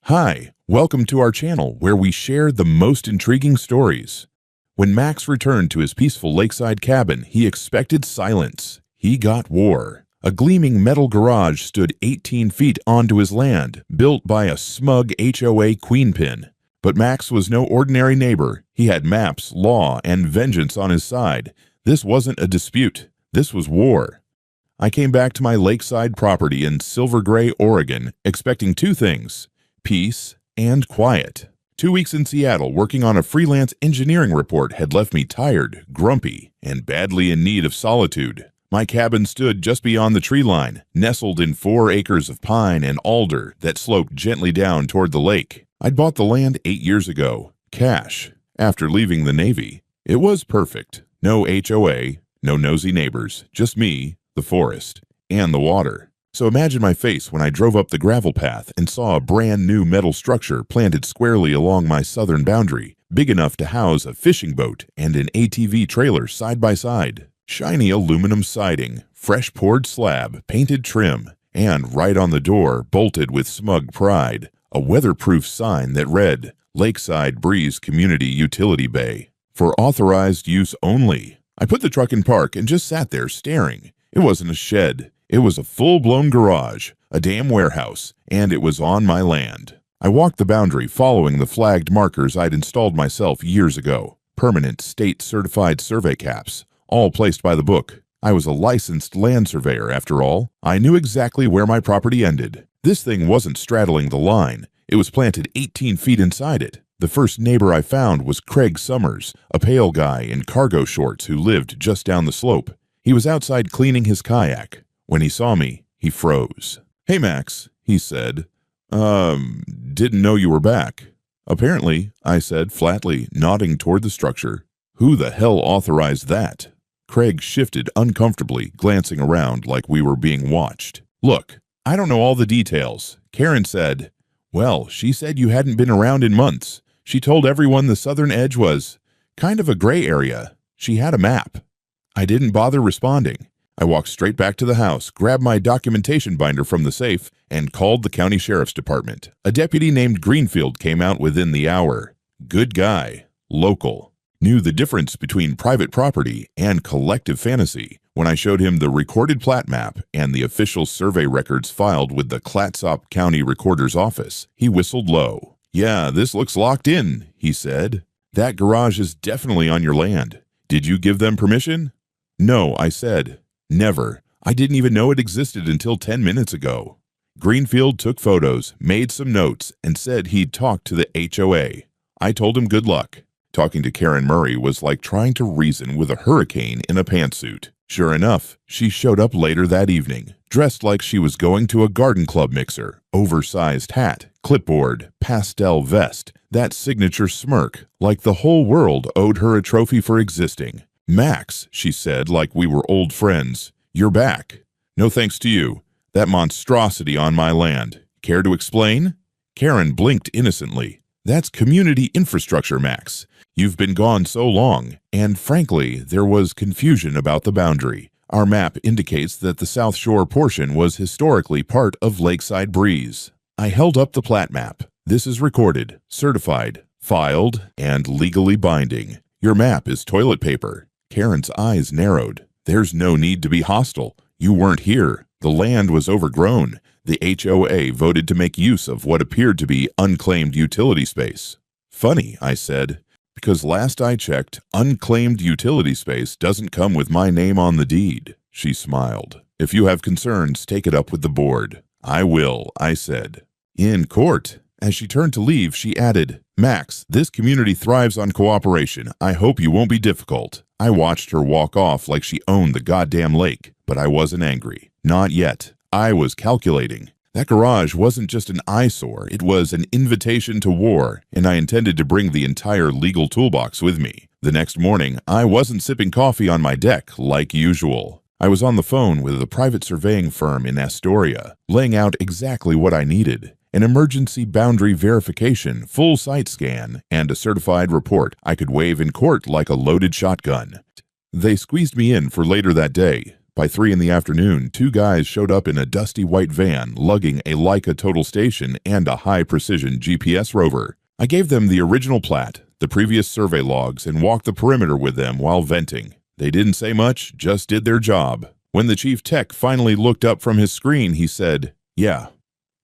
Hi, welcome to our channel where we share the most intriguing stories. When Max returned to his peaceful lakeside cabin, he expected silence. He got war. A gleaming metal garage stood 18 feet onto his land, built by a smug HOA queenpin. But Max was no ordinary neighbor. He had maps, law, and vengeance on his side. This wasn't a dispute. This was war. I came back to my lakeside property in Silver Gray, Oregon, expecting two things: peace and quiet. 2 weeks in Seattle working on a freelance engineering report had left me tired, grumpy, and badly in need of solitude. My cabin stood just beyond the tree line, nestled in 4 acres of pine and alder that sloped gently down toward the lake. I'd bought the land 8 years ago, cash, after leaving the Navy. It was perfect. No HOA, no nosy neighbors, just me, the forest, and the water. So imagine my face when I drove up the gravel path and saw a brand new metal structure planted squarely along my southern boundary, big enough to house a fishing boat and an ATV trailer side by side. Shiny aluminum siding, fresh poured slab, painted trim, and right on the door, bolted with smug pride, a weatherproof sign that read, Lakeside Breeze Community Utility Bay, for authorized use only. I put the truck in park and just sat there staring. It wasn't a shed. It was a full-blown garage, a damn warehouse, and it was on my land. I walked the boundary following the flagged markers I'd installed myself years ago. Permanent state-certified survey caps, all placed by the book. I was a licensed land surveyor after all. I knew exactly where my property ended. This thing wasn't straddling the line. It was planted 18 feet inside it. The first neighbor I found was Craig Summers, a pale guy in cargo shorts who lived just down the slope. He was outside cleaning his kayak. When he saw me, he froze. "Hey, Max," he said. Didn't know you were back." "Apparently," I said flatly, nodding toward the structure. "Who the hell authorized that?" Craig shifted uncomfortably, glancing around like we were being watched. "Look, I don't know all the details. Karen said, well, she said you hadn't been around in months. She told everyone the southern edge was kind of a gray area. She had a map." I didn't bother responding. I walked straight back to the house, grabbed my documentation binder from the safe, and called the county sheriff's department. A deputy named Greenfield came out within the hour. Good guy, local, knew the difference between private property and collective fantasy. When I showed him the recorded plat map and the official survey records filed with the Clatsop County Recorder's Office, he whistled low. "Yeah, this looks locked in," he said. "That garage is definitely on your land. Did you give them permission?" "No," I said. "Never. I didn't even know it existed until 10 minutes ago." Greenfield took photos, made some notes, and said he'd talked to the HOA. I told him good luck. Talking to Karen Murray was like trying to reason with a hurricane in a pantsuit. Sure enough, she showed up later that evening, dressed like she was going to a garden club mixer. Oversized hat, clipboard, pastel vest, that signature smirk, like the whole world owed her a trophy for existing. "Max," she said like we were old friends, "you're back." "No thanks to you. That monstrosity on my land. Care to explain?" Karen blinked innocently. "That's community infrastructure, Max. You've been gone so long, and frankly, there was confusion about the boundary. Our map indicates that the South Shore portion was historically part of Lakeside Breeze." I held up the plat map. "This is recorded, certified, filed, and legally binding. Your map is toilet paper." Karen's eyes narrowed. "There's no need to be hostile. You weren't here. The land was overgrown. The HOA voted to make use of what appeared to be unclaimed utility space." "Funny," I said, "because last I checked, unclaimed utility space doesn't come with my name on the deed." She smiled. "If you have concerns, take it up with the board." "I will," I said. "In court." As she turned to leave, she added, "Max, this community thrives on cooperation. I hope you won't be difficult." I watched her walk off like she owned the goddamn lake, but I wasn't angry. Not yet. I was calculating. That garage wasn't just an eyesore, it was an invitation to war, and I intended to bring the entire legal toolbox with me. The next morning, I wasn't sipping coffee on my deck like usual. I was on the phone with a private surveying firm in Astoria, laying out exactly what I needed: an emergency boundary verification, full site scan, and a certified report I could wave in court like a loaded shotgun. They squeezed me in for later that day, By 3 in the afternoon, 2 guys showed up in a dusty white van, lugging a Leica total station and a high-precision GPS rover. I gave them the original plat, the previous survey logs, and walked the perimeter with them while venting. They didn't say much, just did their job. When the chief tech finally looked up from his screen, he said, "Yeah,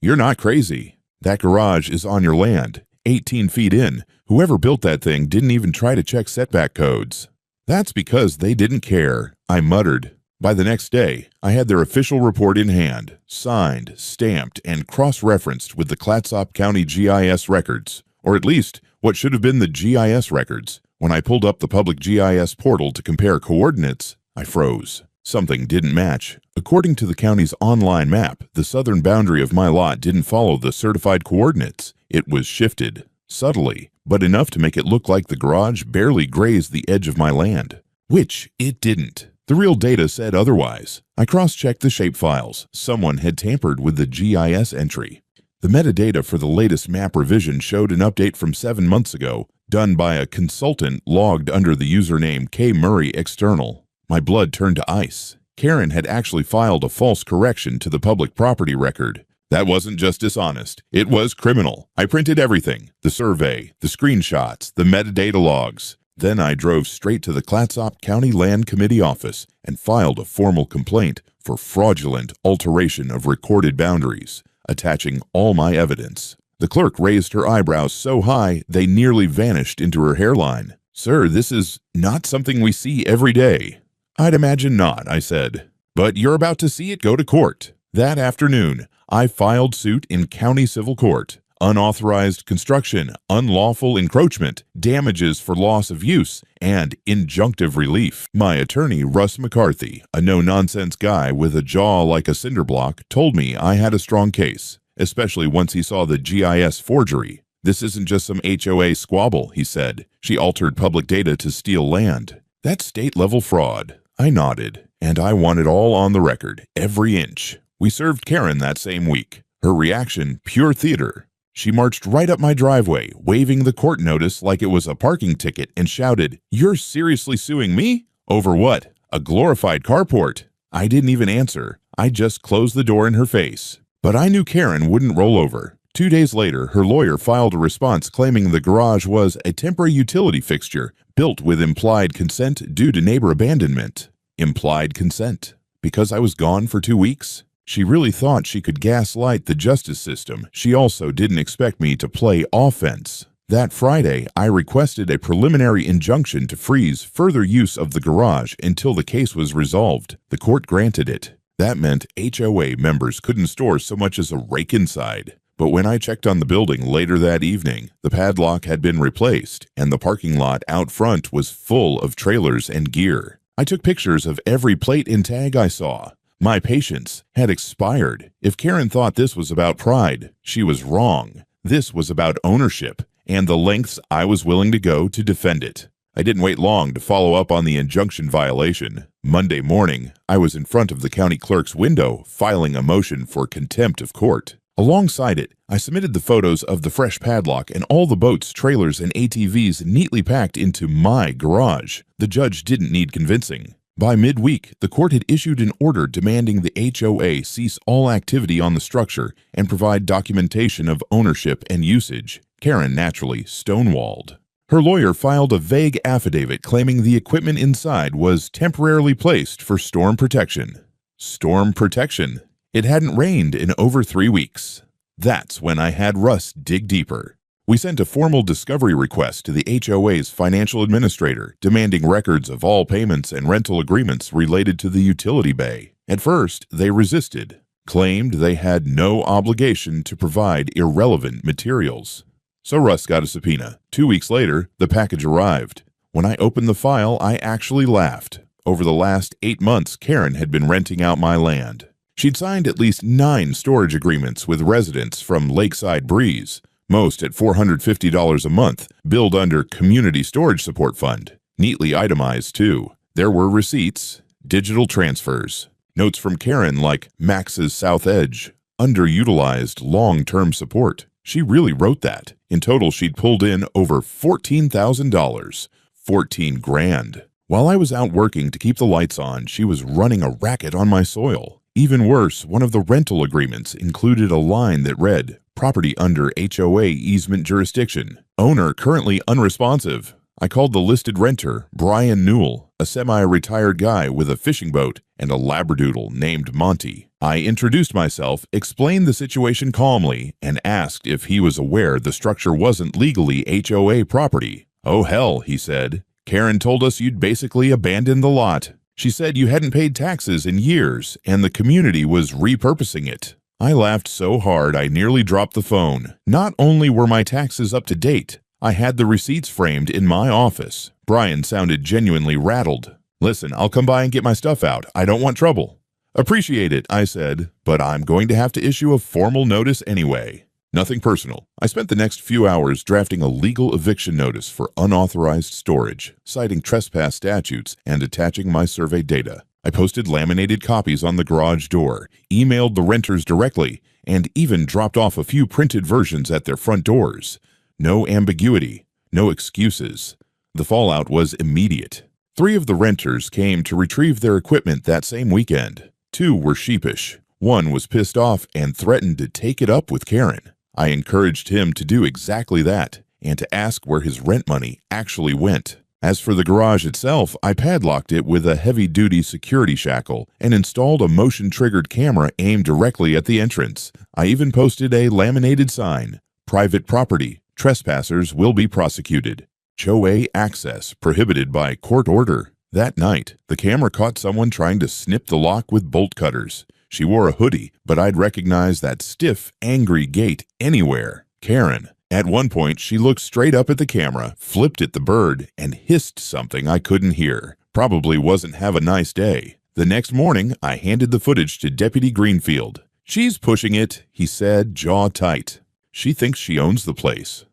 you're not crazy. That garage is on your land, 18 feet in. Whoever built that thing didn't even try to check setback codes." "That's because they didn't care," I muttered. By the next day, I had their official report in hand, signed, stamped, and cross-referenced with the Clatsop County GIS records, or at least what should have been the GIS records. When I pulled up the public GIS portal to compare coordinates, I froze. Something didn't match. According to the county's online map, the southern boundary of my lot didn't follow the certified coordinates. It was shifted, subtly, but enough to make it look like the garage barely grazed the edge of my land. Which it didn't. The real data said otherwise. I cross-checked the shapefiles. Someone had tampered with the GIS entry. The metadata for the latest map revision showed an update from 7 months ago, done by a consultant logged under the username K. Murray External. My blood turned to ice. Karen had actually filed a false correction to the public property record. That wasn't just dishonest. It was criminal. I printed everything. The survey, the screenshots, the metadata logs. Then I drove straight to the Clatsop County Land Committee office and filed a formal complaint for fraudulent alteration of recorded boundaries, attaching all my evidence. The clerk raised her eyebrows so high they nearly vanished into her hairline. "Sir, this is not something we see every day." "I'd imagine not," I said. "But you're about to see it go to court." That afternoon, I filed suit in county civil court. Unauthorized construction, unlawful encroachment, damages for loss of use, and injunctive relief. My attorney, Russ McCarthy, a no-nonsense guy with a jaw like a cinder block, told me I had a strong case, especially once he saw the GIS forgery. "This isn't just some HOA squabble," he said. "She altered public data to steal land. That's state-level fraud." I nodded, and I want it all on the record, every inch. We served Karen that same week. Her reaction, pure theater. She marched right up my driveway, waving the court notice like it was a parking ticket, and shouted, "You're seriously suing me? Over what? A glorified carport?" I didn't even answer. I just closed the door in her face. But I knew Karen wouldn't roll over. 2 days later, her lawyer filed a response claiming the garage was a temporary utility fixture built with implied consent due to neighbor abandonment. Implied consent. Because I was gone for 2 weeks? She really thought she could gaslight the justice system. She also didn't expect me to play offense. That Friday, I requested a preliminary injunction to freeze further use of the garage until the case was resolved. The court granted it. That meant HOA members couldn't store so much as a rake inside. But when I checked on the building later that evening, the padlock had been replaced, and the parking lot out front was full of trailers and gear. I took pictures of every plate and tag I saw. My patience had expired. If Karen thought this was about pride, she was wrong. This was about ownership, and the lengths I was willing to go to defend it. I didn't wait long to follow up on the injunction violation. Monday morning, I was in front of the county clerk's window, filing a motion for contempt of court. Alongside it, I submitted the photos of the fresh padlock and all the boats, trailers, and ATVs neatly packed into my garage. The judge didn't need convincing. By midweek, the court had issued an order demanding the HOA cease all activity on the structure and provide documentation of ownership and usage. Karen naturally stonewalled. Her lawyer filed a vague affidavit claiming the equipment inside was temporarily placed for storm protection. Storm protection. It hadn't rained in over 3 weeks. That's when I had Russ dig deeper. We sent a formal discovery request to the HOA's financial administrator, demanding records of all payments and rental agreements related to the utility bay. At first, they resisted, claimed they had no obligation to provide irrelevant materials. So Russ got a subpoena. 2 weeks later, the package arrived. When I opened the file, I actually laughed. Over the last 8 months, Karen had been renting out my land. She'd signed at least 9 storage agreements with residents from Lakeside Breeze, most at $450 a month, billed under Community Storage Support Fund. Neatly itemized, too. There were receipts, digital transfers, notes from Karen like Max's South Edge, underutilized long-term support. She really wrote that. In total, she'd pulled in over $14,000. 14 grand. While I was out working to keep the lights on, she was running a racket on my soil. Even worse, one of the rental agreements included a line that read, "Property under HOA easement jurisdiction. Owner currently unresponsive." I called the listed renter, Brian Newell, a semi-retired guy with a fishing boat and a labradoodle named Monty. I introduced myself, explained the situation calmly, and asked if he was aware the structure wasn't legally HOA property. "Oh hell," he said. "Karen told us you'd basically abandoned the lot. She said you hadn't paid taxes in years and the community was repurposing it." I laughed so hard I nearly dropped the phone. Not only were my taxes up to date, I had the receipts framed in my office. Brian sounded genuinely rattled. "Listen, I'll come by and get my stuff out. I don't want trouble." "Appreciate it," I said, "but I'm going to have to issue a formal notice anyway." Nothing personal. I spent the next few hours drafting a legal eviction notice for unauthorized storage, citing trespass statutes, and attaching my survey data. I posted laminated copies on the garage door, emailed the renters directly, and even dropped off a few printed versions at their front doors. No ambiguity, no excuses. The fallout was immediate. 3 of the renters came to retrieve their equipment that same weekend. 2 were sheepish. 1 was pissed off and threatened to take it up with Karen. I encouraged him to do exactly that and to ask where his rent money actually went. As for the garage itself, I padlocked it with a heavy-duty security shackle and installed a motion-triggered camera aimed directly at the entrance. I even posted a laminated sign, "Private property. Trespassers will be prosecuted. HOA access prohibited by court order." That night, the camera caught someone trying to snip the lock with bolt cutters. She wore a hoodie, but I'd recognize that stiff, angry gait anywhere. Karen. At one point, she looked straight up at the camera, flipped at the bird, and hissed something I couldn't hear. Probably wasn't have a nice day. The next morning, I handed the footage to Deputy Greenfield. "She's pushing it," he said, jaw tight. "She thinks she owns the place."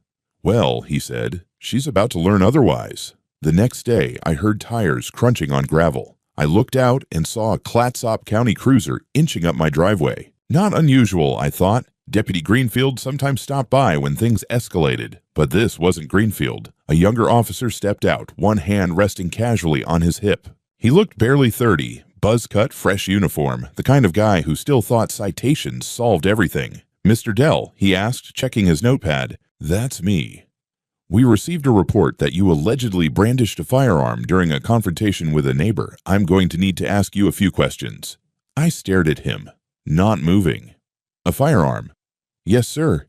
"Well," he said, "she's about to learn otherwise." The next day, I heard tires crunching on gravel. I looked out and saw a Clatsop County cruiser inching up my driveway. Not unusual, I thought. Deputy Greenfield sometimes stopped by when things escalated. But this wasn't Greenfield. A younger officer stepped out, one hand resting casually on his hip. He looked barely 30, buzz-cut, fresh uniform, the kind of guy who still thought citations solved everything. "Mr. Dell," he asked, checking his notepad. "That's me. We received a report that you allegedly brandished a firearm during a confrontation with a neighbor. I'm going to need to ask you a few questions." I stared at him, not moving. "A firearm?" "Yes, sir.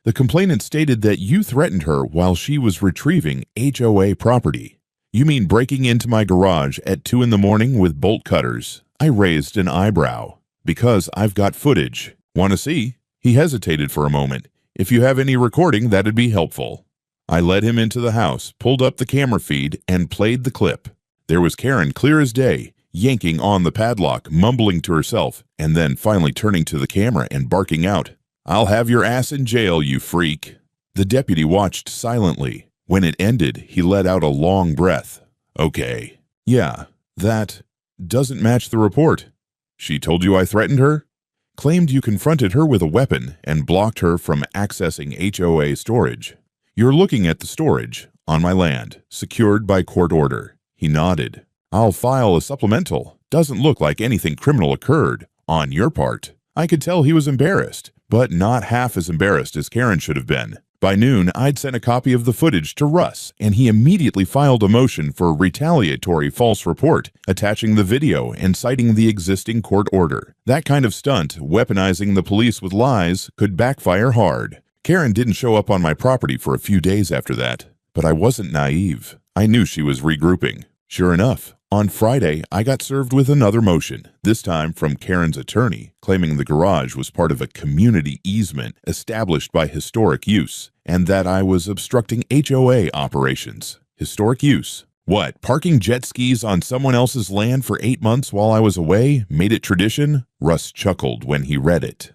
The complainant stated that you threatened her while she was retrieving HOA property." "You mean breaking into my garage at 2 in the morning with bolt cutters?" I raised an eyebrow. "Because I've got footage. Want to see?" He hesitated for a moment. "If you have any recording, that'd be helpful." I led him into the house, pulled up the camera feed, and played the clip. There was Karen, clear as day, yanking on the padlock, mumbling to herself, and then finally turning to the camera and barking out, "I'll have your ass in jail, you freak." The deputy watched silently. When it ended, he let out a long breath. "Okay. Yeah, that doesn't match the report. She told you I threatened her? Claimed you confronted her with a weapon and blocked her from accessing HOA storage. You're looking at the storage, on my land, secured by court order." He nodded. "I'll file a supplemental. Doesn't look like anything criminal occurred, on your part." I could tell he was embarrassed, but not half as embarrassed as Karen should have been. By noon, I'd sent a copy of the footage to Russ, and he immediately filed a motion for retaliatory false report, attaching the video and citing the existing court order. That kind of stunt, weaponizing the police with lies, could backfire hard. Karen didn't show up on my property for a few days after that, but I wasn't naive. I knew she was regrouping. Sure enough, on Friday, I got served with another motion, this time from Karen's attorney, claiming the garage was part of a community easement established by historic use, and that I was obstructing HOA operations. Historic use? What, parking jet skis on someone else's land for 8 months while I was away made it tradition? Russ chuckled when he read it.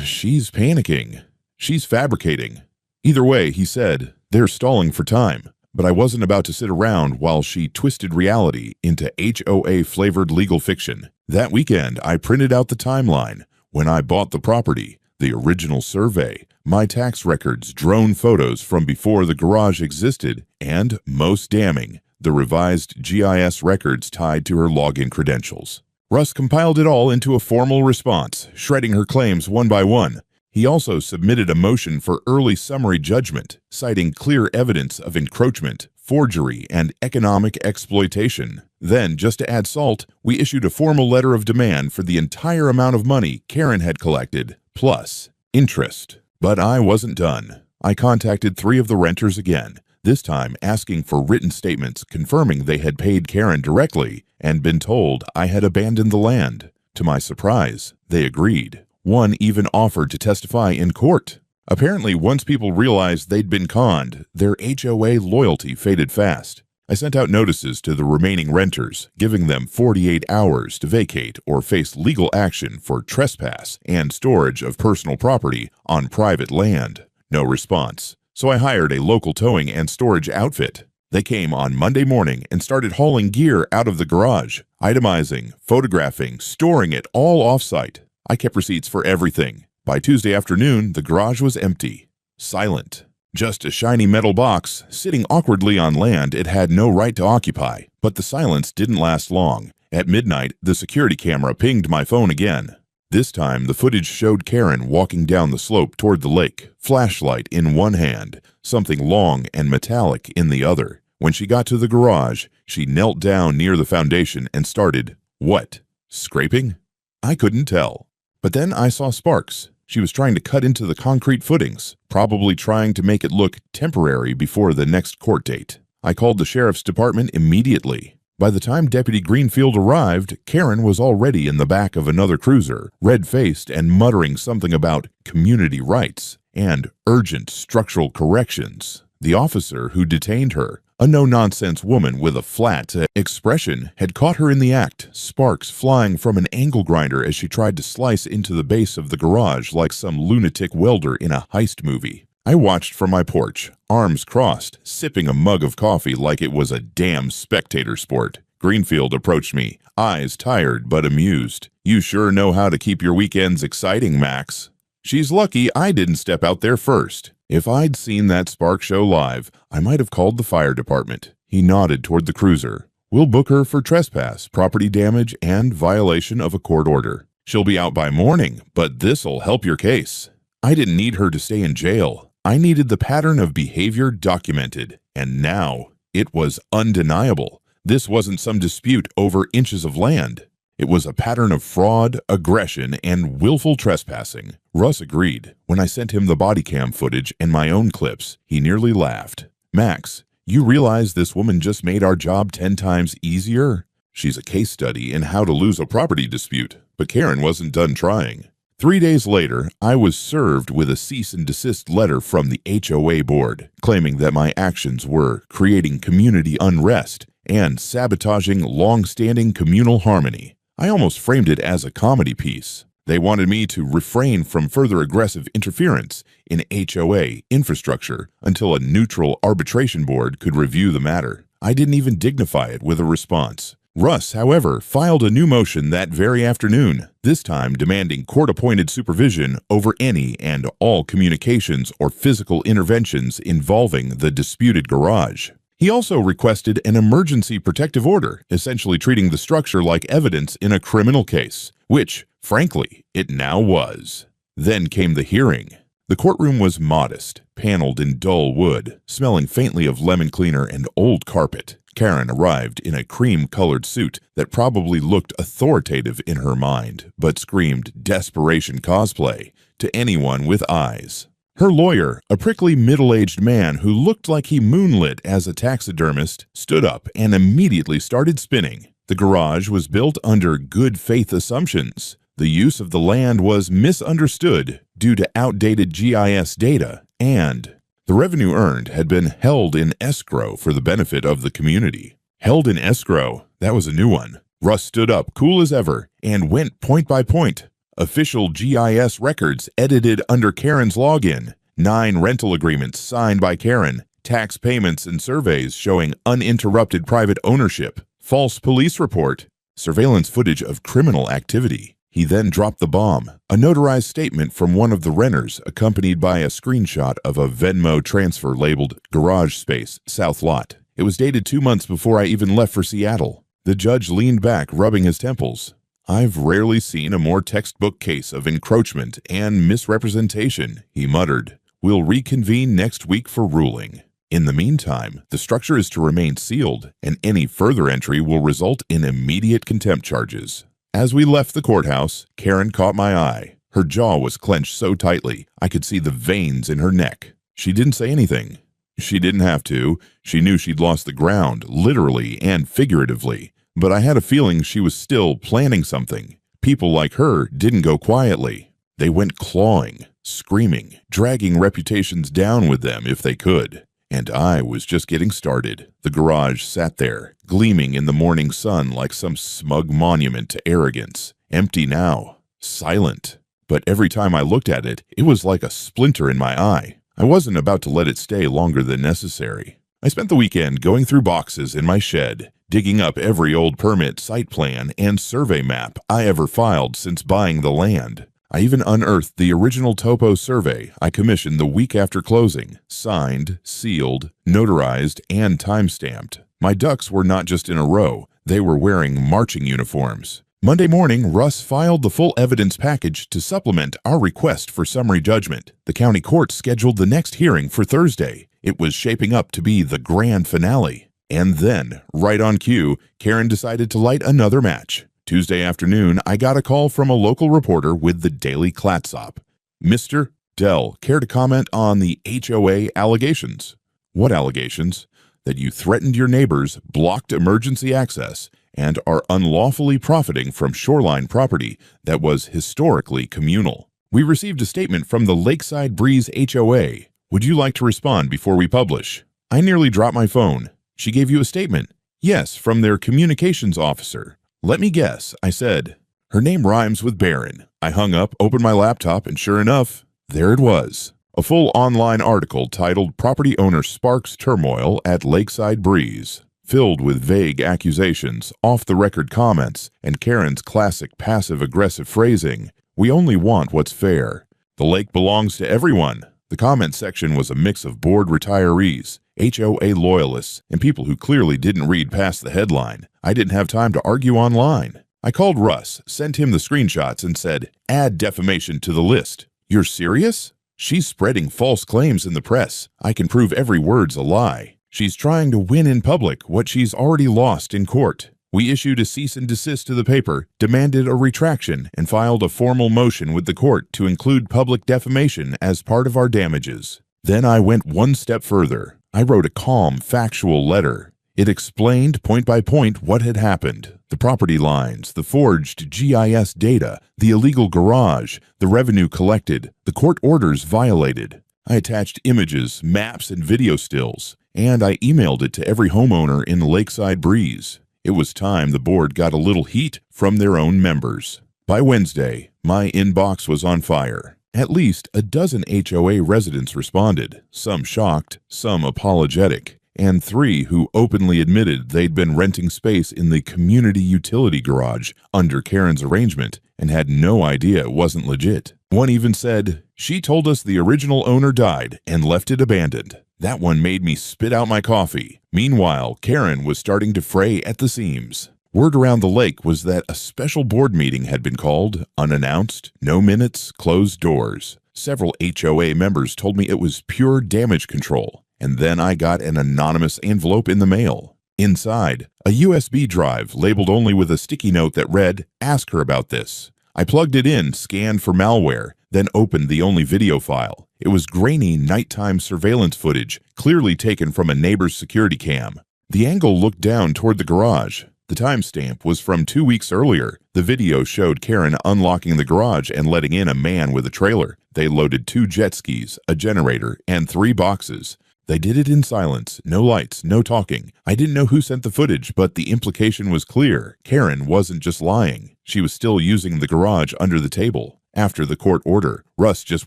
"She's panicking. She's fabricating." Either way, he said, they're stalling for time. But I wasn't about to sit around while she twisted reality into HOA-flavored legal fiction. That weekend, I printed out the timeline. When I bought the property, the original survey, my tax records, drone photos from before the garage existed, and, most damning, the revised GIS records tied to her login credentials. Russ compiled it all into a formal response, shredding her claims one by one. He also submitted a motion for early summary judgment, citing clear evidence of encroachment, forgery, and economic exploitation. Then, just to add salt, we issued a formal letter of demand for the entire amount of money Karen had collected, plus interest. But I wasn't done. I contacted 3 of the renters again, this time asking for written statements confirming they had paid Karen directly and been told I had abandoned the land. To my surprise, they agreed. One even offered to testify in court. Apparently, once people realized they'd been conned, their HOA loyalty faded fast. I sent out notices to the remaining renters, giving them 48 hours to vacate or face legal action for trespass and storage of personal property on private land. No response. So I hired a local towing and storage outfit. They came on Monday morning and started hauling gear out of the garage, itemizing, photographing, storing it all off-site. I kept receipts for everything. By Tuesday afternoon, the garage was empty. Silent. Just a shiny metal box sitting awkwardly on land it had no right to occupy. But the silence didn't last long. At midnight, the security camera pinged my phone again. This time, the footage showed Karen walking down the slope toward the lake, flashlight in one hand, something long and metallic in the other. When she got to the garage, she knelt down near the foundation and started, what? Scraping? I couldn't tell. But then I saw sparks. She was trying to cut into the concrete footings, probably trying to make it look temporary before the next court date. I called the sheriff's department immediately. By the time Deputy Greenfield arrived, Karen was already in the back of another cruiser, red-faced and muttering something about community rights and urgent structural corrections. The officer who detained her, a no-nonsense woman with a flat expression, had caught her in the act, sparks flying from an angle grinder as she tried to slice into the base of the garage like some lunatic welder in a heist movie. I watched from my porch, arms crossed, sipping a mug of coffee like it was a damn spectator sport. Greenfield approached me, eyes tired but amused. You sure know how to keep your weekends exciting, Max. She's lucky I didn't step out there first. If I'd seen that spark show live, I might have called the fire department. He nodded toward the cruiser. We'll book her for trespass, property damage, and violation of a court order. She'll be out by morning, but this'll help your case. I didn't need her to stay in jail. I needed the pattern of behavior documented, and now it was undeniable. This wasn't some dispute over inches of land. It was a pattern of fraud, aggression, and willful trespassing. Russ agreed. When I sent him the body cam footage and my own clips, he nearly laughed. Max, you realize this woman just made our job 10 times easier? She's a case study in how to lose a property dispute, but Karen wasn't done trying. 3 days later, I was served with a cease and desist letter from the HOA board, claiming that my actions were creating community unrest and sabotaging long-standing communal harmony. I almost framed it as a comedy piece. They wanted me to refrain from further aggressive interference in HOA infrastructure until a neutral arbitration board could review the matter. I didn't even dignify it with a response. Russ, however, filed a new motion that very afternoon, this time demanding court-appointed supervision over any and all communications or physical interventions involving the disputed garage. He also requested an emergency protective order, essentially treating the structure like evidence in a criminal case, which, frankly, it now was. Then came the hearing. The courtroom was modest, paneled in dull wood, smelling faintly of lemon cleaner and old carpet. Karen arrived in a cream-colored suit that probably looked authoritative in her mind, but screamed desperation cosplay to anyone with eyes. Her lawyer, a prickly middle-aged man who looked like he moonlit as a taxidermist, stood up and immediately started spinning. The garage was built under good faith assumptions. The use of the land was misunderstood due to outdated GIS data, and the revenue earned had been held in escrow for the benefit of the community. Held in escrow, that was a new one. Russ stood up, cool as ever, and went point by point. Official GIS records edited under Karen's login. 9 rental agreements signed by Karen. Tax payments and surveys showing uninterrupted private ownership. False police report. Surveillance footage of criminal activity. He then dropped the bomb, a notarized statement from one of the renters accompanied by a screenshot of a Venmo transfer labeled Garage Space South Lot. It was dated 2 months before I even left for Seattle. The judge leaned back, rubbing his temples. I've rarely seen a more textbook case of encroachment and misrepresentation, he muttered. We'll reconvene next week for ruling. In the meantime, the structure is to remain sealed, and any further entry will result in immediate contempt charges. As we left the courthouse, Karen caught my eye. Her jaw was clenched so tightly, I could see the veins in her neck. She didn't say anything. She didn't have to. She knew she'd lost the ground, literally and figuratively. But I had a feeling she was still planning something. People like her didn't go quietly. They went clawing, screaming, dragging reputations down with them if they could. And I was just getting started. The garage sat there, gleaming in the morning sun like some smug monument to arrogance. Empty now, silent. But every time I looked at it, it was like a splinter in my eye. I wasn't about to let it stay longer than necessary. I spent the weekend going through boxes in my shed, digging up every old permit, site plan, and survey map I ever filed since buying the land. I even unearthed the original topo survey I commissioned the week after closing, signed, sealed, notarized, and time-stamped. My ducks were not just in a row, they were wearing marching uniforms. Monday morning, Russ filed the full evidence package to supplement our request for summary judgment. The county court scheduled the next hearing for Thursday. It was shaping up to be the grand finale. And then, right on cue, Karen decided to light another match. Tuesday afternoon, I got a call from a local reporter with the Daily Clatsop. Mr. Dell, care to comment on the HOA allegations? What allegations? That you threatened your neighbors, blocked emergency access, and are unlawfully profiting from shoreline property that was historically communal. We received a statement from the Lakeside Breeze HOA. Would you like to respond before we publish? I nearly dropped my phone. She gave you a statement? Yes, from their communications officer. Let me guess, I said. Her name rhymes with Barron. I hung up, opened my laptop, and sure enough, there it was. A full online article titled Property Owner Sparks Turmoil at Lakeside Breeze, filled with vague accusations, off-the-record comments, and Karen's classic passive-aggressive phrasing. We only want what's fair. The lake belongs to everyone. The comment section was a mix of bored retirees, HOA loyalists, and people who clearly didn't read past the headline. I didn't have time to argue online. I called Russ, sent him the screenshots, and said, add defamation to the list. You're serious? She's spreading false claims in the press. I can prove every word's a lie. She's trying to win in public what she's already lost in court. We issued a cease and desist to the paper, demanded a retraction, and filed a formal motion with the court to include public defamation as part of our damages. Then I went one step further. I wrote a calm, factual letter. It explained point by point what had happened. The property lines, the forged GIS data, the illegal garage, the revenue collected, the court orders violated. I attached images, maps, and video stills, and I emailed it to every homeowner in Lakeside Breeze. It was time the board got a little heat from their own members. By Wednesday, my inbox was on fire. At least a dozen HOA residents responded, some shocked, some apologetic, and 3 who openly admitted they'd been renting space in the community utility garage under Karen's arrangement and had no idea it wasn't legit. One even said, "She told us the original owner died and left it abandoned." That one made me spit out my coffee. Meanwhile, Karen was starting to fray at the seams. Word around the lake was that a special board meeting had been called, unannounced, no minutes, closed doors. Several HOA members told me it was pure damage control. And then I got an anonymous envelope in the mail. Inside, a USB drive labeled only with a sticky note that read, "Ask her about this." I plugged it in, scanned for malware, then opened the only video file. It was grainy nighttime surveillance footage, clearly taken from a neighbor's security cam. The angle looked down toward the garage. The timestamp was from 2 weeks earlier. The video showed Karen unlocking the garage and letting in a man with a trailer. They loaded 2 jet skis, a generator, and 3 boxes. They did it in silence, no lights, no talking. I didn't know who sent the footage, but the implication was clear. Karen wasn't just lying. She was still using the garage under the table. After the court order, Russ just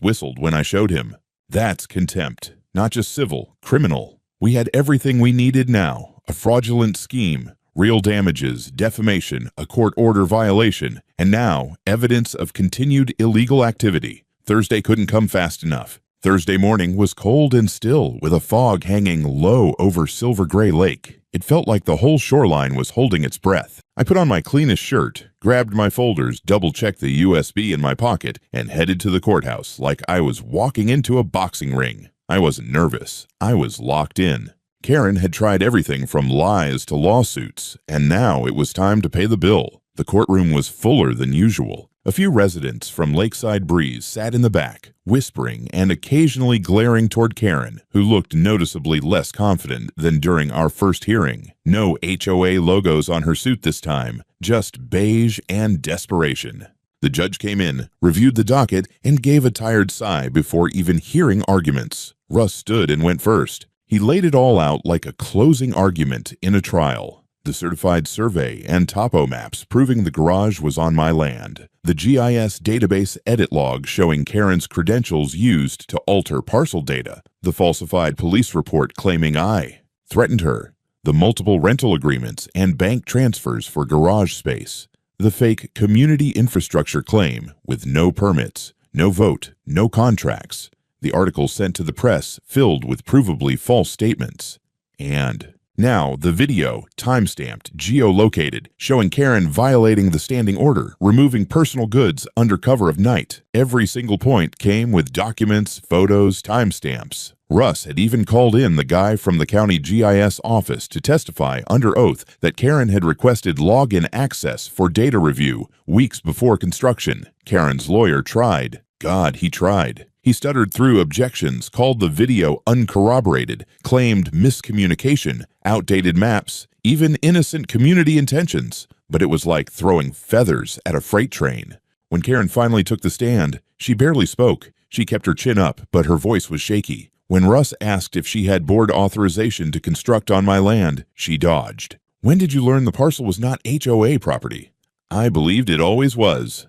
whistled when I showed him. That's contempt. Not just civil, criminal. We had everything we needed now. A fraudulent scheme, real damages, defamation, a court order violation, and now evidence of continued illegal activity. Thursday couldn't come fast enough. Thursday morning was cold and still, with a fog hanging low over Silver Gray Lake. It felt like the whole shoreline was holding its breath. I put on my cleanest shirt, grabbed my folders, double-checked the USB in my pocket, and headed to the courthouse like I was walking into a boxing ring. I wasn't nervous. I was locked in. Karen had tried everything from lies to lawsuits, and now it was time to pay the bill. The courtroom was fuller than usual. A few residents from Lakeside Breeze sat in the back, whispering and occasionally glaring toward Karen, who looked noticeably less confident than during our first hearing. No HOA logos on her suit this time, just beige and desperation. The judge came in, reviewed the docket, and gave a tired sigh before even hearing arguments. Russ stood and went first. He laid it all out like a closing argument in a trial. The certified survey and topo maps proving the garage was on my land. The GIS database edit log showing Karen's credentials used to alter parcel data. The falsified police report claiming I threatened her. The multiple rental agreements and bank transfers for garage space. The fake community infrastructure claim with no permits, no vote, no contracts. The article sent to the press filled with provably false statements. And now, the video, timestamped, geolocated, showing Karen violating the standing order, removing personal goods under cover of night. Every single point came with documents, photos, timestamps. Russ had even called in the guy from the county GIS office to testify under oath that Karen had requested login access for data review weeks before construction. Karen's lawyer tried. God, he tried. He stuttered through objections, called the video uncorroborated, claimed miscommunication, outdated maps, even innocent community intentions. But it was like throwing feathers at a freight train. When Karen finally took the stand, she barely spoke. She kept her chin up, but her voice was shaky. When Russ asked if she had board authorization to construct on my land, she dodged. When did you learn the parcel was not HOA property? I believed it always was.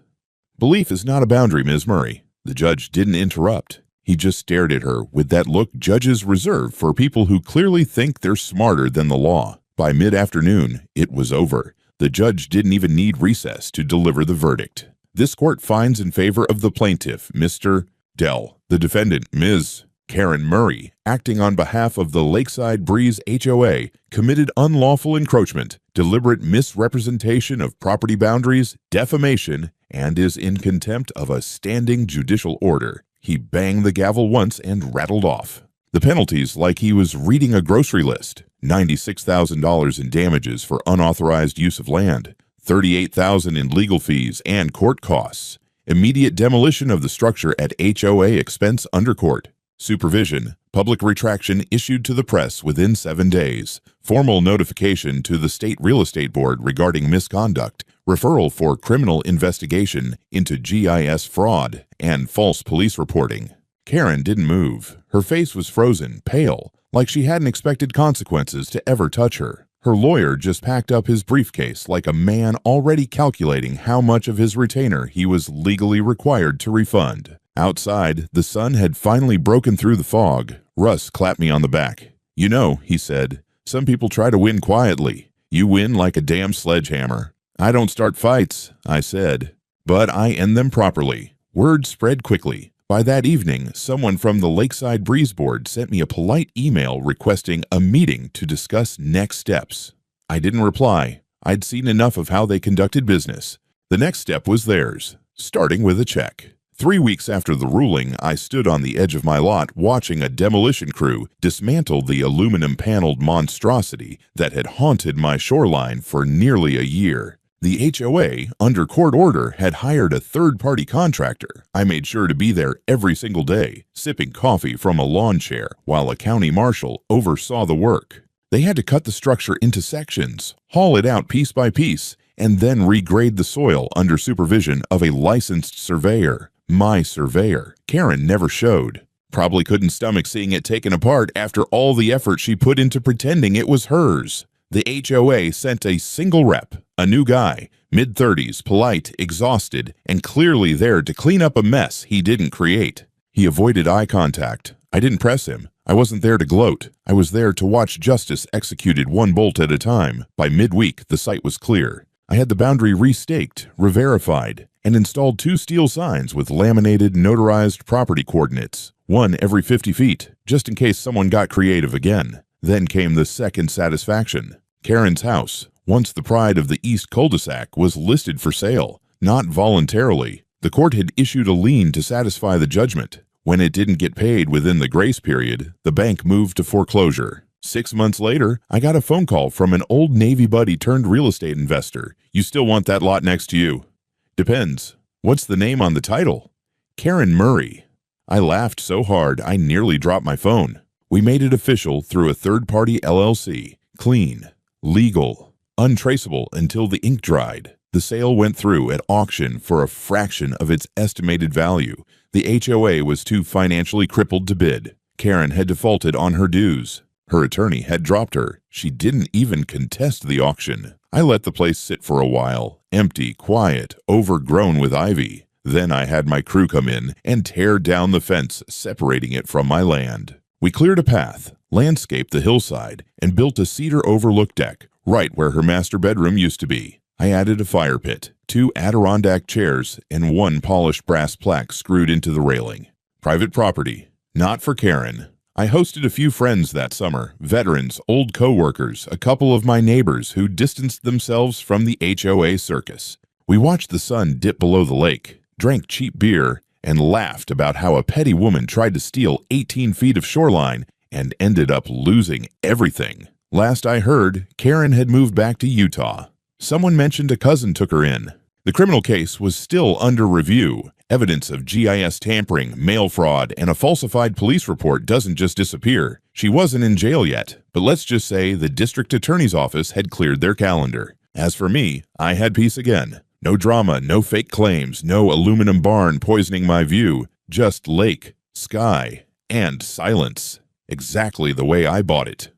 Belief is not a boundary, Ms. Murray. The judge didn't interrupt. He just stared at her with that look judges reserve for people who clearly think they're smarter than the law. By mid-afternoon, it was over. The judge didn't even need recess to deliver the verdict. This court finds in favor of the plaintiff, Mr. Dell, the defendant, Ms. Karen Murray, acting on behalf of the Lakeside Breeze HOA, committed unlawful encroachment, deliberate misrepresentation of property boundaries, defamation, and is in contempt of a standing judicial order. He banged the gavel once and rattled off. The penalties like he was reading a grocery list. $96,000 in damages for unauthorized use of land, $38,000 in legal fees and court costs, immediate demolition of the structure at HOA expense under court, supervision, public retraction issued to the press within 7 days, formal notification to the State Real Estate Board regarding misconduct, referral for criminal investigation into GIS fraud, and false police reporting. Karen didn't move. Her face was frozen, pale, like she hadn't expected consequences to ever touch her. Her lawyer just packed up his briefcase like a man already calculating how much of his retainer he was legally required to refund. Outside, the sun had finally broken through the fog. Russ clapped me on the back. You know, he said, some people try to win quietly. You win like a damn sledgehammer. I don't start fights, I said, but I end them properly. Word spread quickly. By that evening, someone from the Lakeside Breeze Board sent me a polite email requesting a meeting to discuss next steps. I didn't reply. I'd seen enough of how they conducted business. The next step was theirs, starting with a check. 3 weeks after the ruling, I stood on the edge of my lot watching a demolition crew dismantle the aluminum-paneled monstrosity that had haunted my shoreline for nearly a year. The HOA, under court order, had hired a third-party contractor. I made sure to be there every single day, sipping coffee from a lawn chair while a county marshal oversaw the work. They had to cut the structure into sections, haul it out piece by piece, and then regrade the soil under supervision of a licensed surveyor. My surveyor. Karen never showed. Probably couldn't stomach seeing it taken apart after all the effort she put into pretending it was hers. The HOA sent a single rep, a new guy, mid-30s, polite, exhausted, and clearly there to clean up a mess he didn't create. He avoided eye contact. I didn't press him. I wasn't there to gloat. I was there to watch justice executed one bolt at a time. By midweek, the site was clear. I had the boundary restaked, re-verified, and installed 2 steel signs with laminated, notarized property coordinates. one every 50 feet, just in case someone got creative again. Then came the second satisfaction. Karen's house, once the pride of the East Cul-de-sac, was listed for sale, not voluntarily. The court had issued a lien to satisfy the judgment. When it didn't get paid within the grace period, the bank moved to foreclosure. 6 months later, I got a phone call from an old Navy buddy turned real estate investor. "You still want that lot next to you?" "Depends. What's the name on the title?" "Karen Murray." I laughed so hard I nearly dropped my phone. We made it official through a third-party LLC. Clean, legal, untraceable until the ink dried. The sale went through at auction for a fraction of its estimated value. The HOA was too financially crippled to bid. Karen had defaulted on her dues. Her attorney had dropped her. She didn't even contest the auction. I let the place sit for a while, empty, quiet, overgrown with ivy. Then I had my crew come in and tear down the fence separating it from my land. We cleared a path, landscaped the hillside, and built a cedar overlook deck right where her master bedroom used to be. I added a fire pit, 2 Adirondack chairs, and 1 polished brass plaque screwed into the railing. Private property, not for Karen. I hosted a few friends that summer, veterans, old co-workers, a couple of my neighbors who distanced themselves from the HOA circus. We watched the sun dip below the lake, drank cheap beer, and laughed about how a petty woman tried to steal 18 feet of shoreline and ended up losing everything. Last I heard, Karen had moved back to Utah. Someone mentioned a cousin took her in. The criminal case was still under review. Evidence of GIS tampering, mail fraud, and a falsified police report doesn't just disappear. She wasn't in jail yet, but let's just say the district attorney's office had cleared their calendar. As for me, I had peace again. No drama, no fake claims, no aluminum barn poisoning my view, just lake, sky, and silence. Exactly the way I bought it.